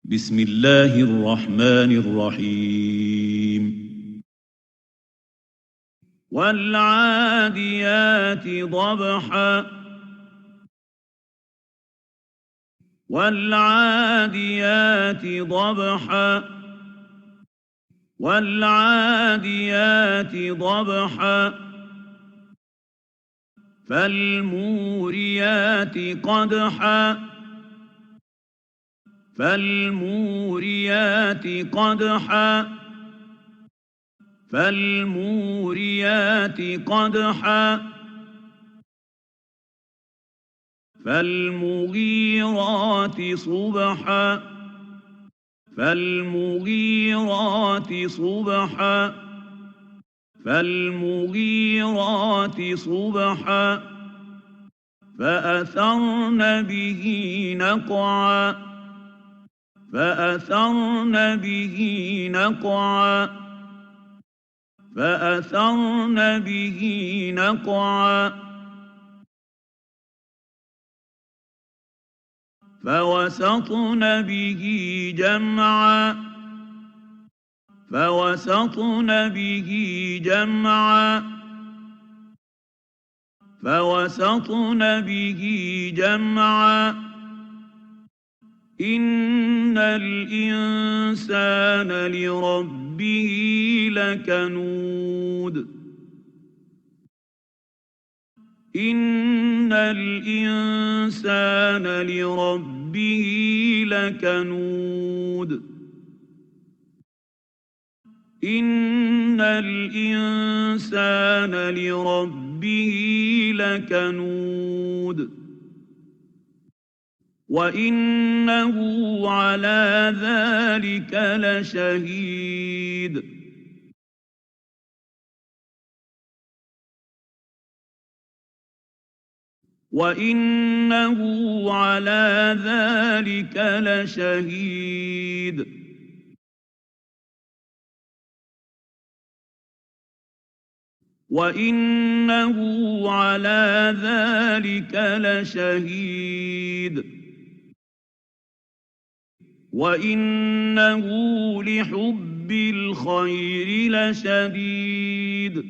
بسم الله الرحمن الرحيم والعاديات ضبحا والعاديات ضبحا والعاديات ضبحا فالموريات قدحا فالموريات قدحا فالموريات قدحا فالمغيرات صبحا فالمغيرات صبحا فالمغيرات صبحا فأثرن به نقعا فأثرن به نقعا فأثرن به نقعا فوسطن به جمعا فوسطن به جمعا فوسطن به جمعا إن الإنسان لربه لكنود إن الإنسان لربه لكنود إن الإنسان لربه لكنود وإنه على ذلك لشهيد وإنه على ذلك لشهيد وإنه على ذلك لشهيد وإنه لحب الخير لشديد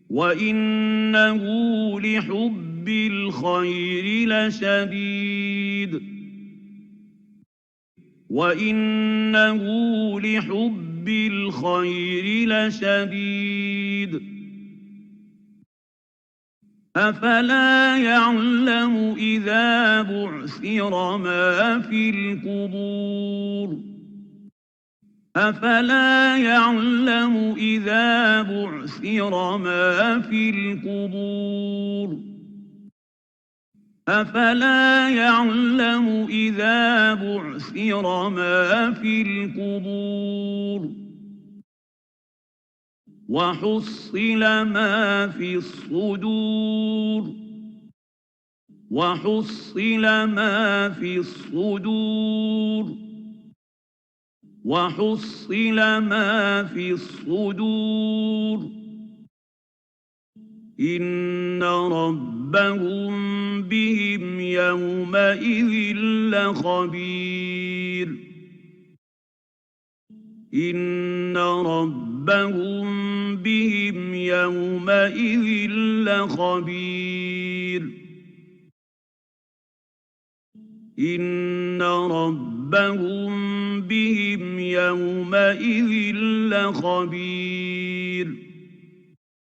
وإنه لحب الخير لشديد وإنه لحب الخير لشديد أفلا يعلم إذا بعثر ما في القبور أفلا يعلم إذا بعثر ما في القبور أفلا يعلم إذا بعثر ما في القبور وحصل ما في الصدور وحصل ما في الصدور وحصل ما في الصدور إن ربهم بهم يومئذ لخبير إن ربهم بهم يومئذ لخبير إن ربهم بهم يومئذ لخبير